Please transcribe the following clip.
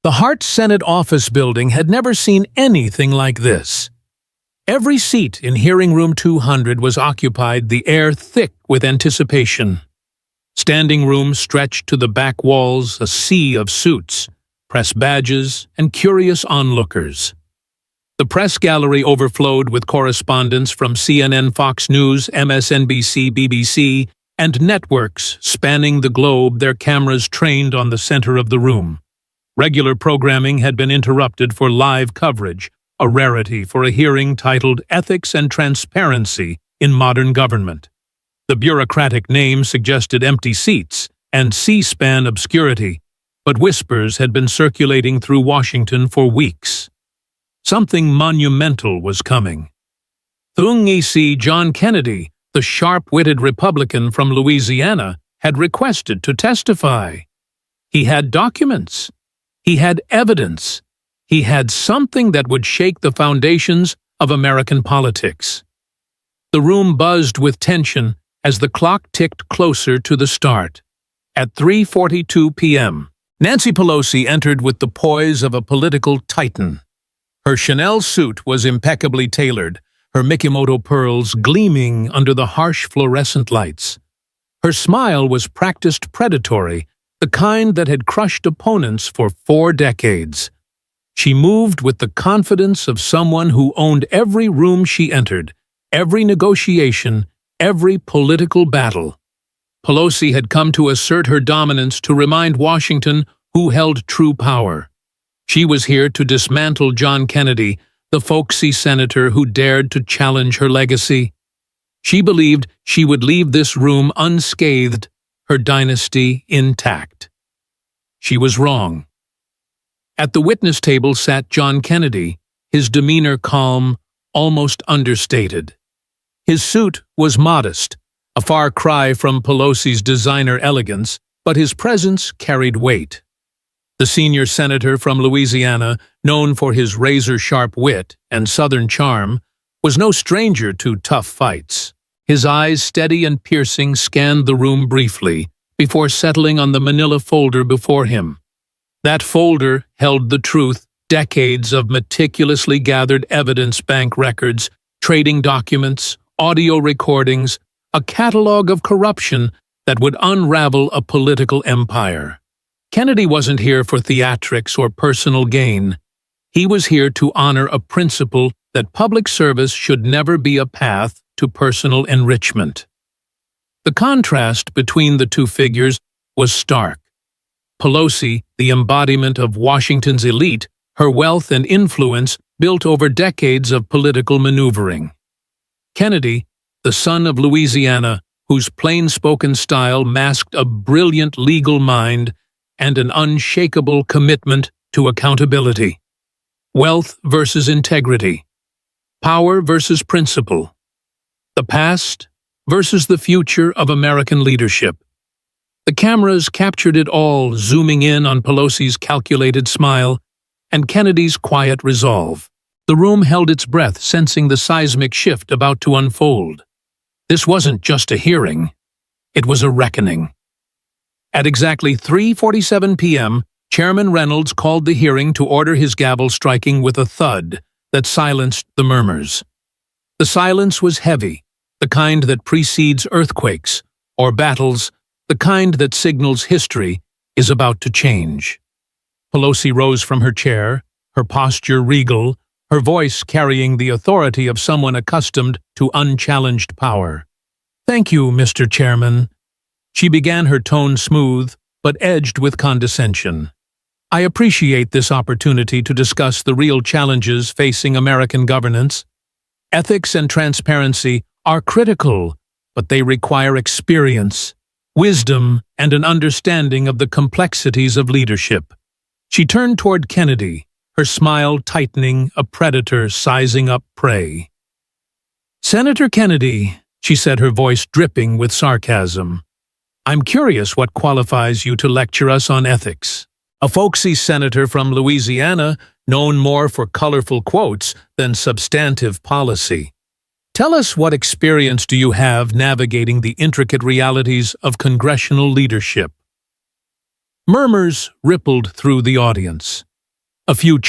The Hart Senate office building had never seen anything like this. Every seat in hearing room 200 was occupied, the air thick with anticipation. Standing room stretched to the back walls, a sea of suits, press badges, and curious onlookers. The press gallery overflowed with correspondents from CNN, Fox News, MSNBC, BBC, and networks spanning the globe, their cameras trained on the center of the room. Regular programming had been interrupted for live coverage, a rarity for a hearing titled Ethics and Transparency in Modern Government. The bureaucratic name suggested empty seats and C-SPAN obscurity, but whispers had been circulating through Washington for weeks. Something monumental was coming. Thung-E-C John Kennedy, the sharp-witted Republican from Louisiana, had requested to testify. He had documents. He had evidence. He had something that would shake the foundations of American politics. The room buzzed with tension as the clock ticked closer to the start. At 3:42 p.m., Nancy Pelosi entered with the poise of a political titan. Her Chanel suit was impeccably tailored, her Mikimoto pearls gleaming under the harsh fluorescent lights. Her smile was practiced predatory, the kind that had crushed opponents for 4 decades. She moved with the confidence of someone who owned every room she entered, every negotiation, every political battle. Pelosi had come to assert her dominance, to remind Washington who held true power. She was here to dismantle John Kennedy, the folksy senator who dared to challenge her legacy. She believed she would leave this room unscathed, her dynasty intact. She was wrong. At the witness table sat John Kennedy, his demeanor calm, almost understated. His suit was modest, a far cry from Pelosi's designer elegance, but his presence carried weight. The senior senator from Louisiana, known for his razor-sharp wit and Southern charm, was no stranger to tough fights. His eyes, steady and piercing, scanned the room briefly before settling on the manila folder before him. That folder held the truth, decades of meticulously gathered evidence, bank records, trading documents, audio recordings, a catalog of corruption that would unravel a political empire. Kennedy wasn't here for theatrics or personal gain. He was here to honor a principle that public service should never be a path to personal enrichment. The contrast between the two figures was stark. Pelosi, the embodiment of Washington's elite, her wealth and influence built over decades of political maneuvering. Kennedy, the son of Louisiana, whose plain-spoken style masked a brilliant legal mind and an unshakable commitment to accountability. Wealth versus integrity. Power versus principle. The past versus the future of American leadership. The cameras captured it all, zooming in on Pelosi's calculated smile and Kennedy's quiet resolve. The room held its breath, sensing the seismic shift about to unfold. This wasn't just a hearing. It was a reckoning. At exactly 3:47 p.m., Chairman Reynolds called the hearing to order, his gavel striking with a thud that silenced the murmurs. The silence was heavy, the kind that precedes earthquakes or battles, the kind that signals history is about to change. Pelosi rose from her chair, her posture regal, her voice carrying the authority of someone accustomed to unchallenged power. "Thank you, Mr. Chairman." She began, her tone smooth, but edged with condescension. "I appreciate this opportunity to discuss the real challenges facing American governance. Ethics and transparency are critical, but they require experience, wisdom, and an understanding of the complexities of leadership." She turned toward Kennedy, her smile tightening, a predator sizing up prey. "Senator Kennedy," she said, her voice dripping with sarcasm, "I'm curious what qualifies you to lecture us on ethics." A folksy senator from Louisiana, known more for colorful quotes than substantive policy. "Tell us, what experience do you have navigating the intricate realities of congressional leadership?" Murmurs rippled through the audience. A few